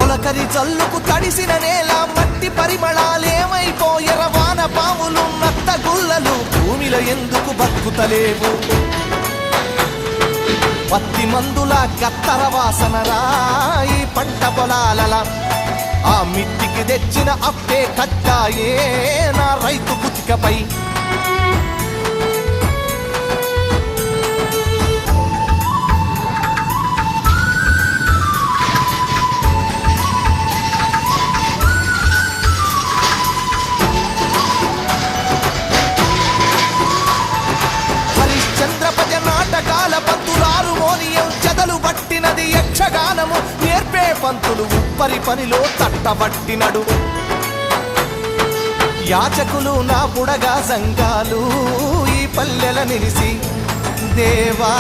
తొలకరి జల్లుకు తడిసిన నేల మట్టి పరిమళాలేమైపోయెర వాన పాములు నత్త గుల్లలు భూమిలో ఎందుకు బతుకుతలేవు పత్తి మందుల గత్తర వాసన రాయి పంట పొలాలల ఆ మిట్టికి తెచ్చిన అప్పే కట్టాయే నా రైతు కుతికపై హరిశ్చంద్రపజ నాటకాల పంతులారు మోనియం చెదలు పట్టినది యక్షగానము నేర్పే పంతులు ఉప్పరి పనిలో తట్టబట్టినడు యాచకులు నా బుడగా సంఘాలు ఈ పల్లెల నిలిసి దేవా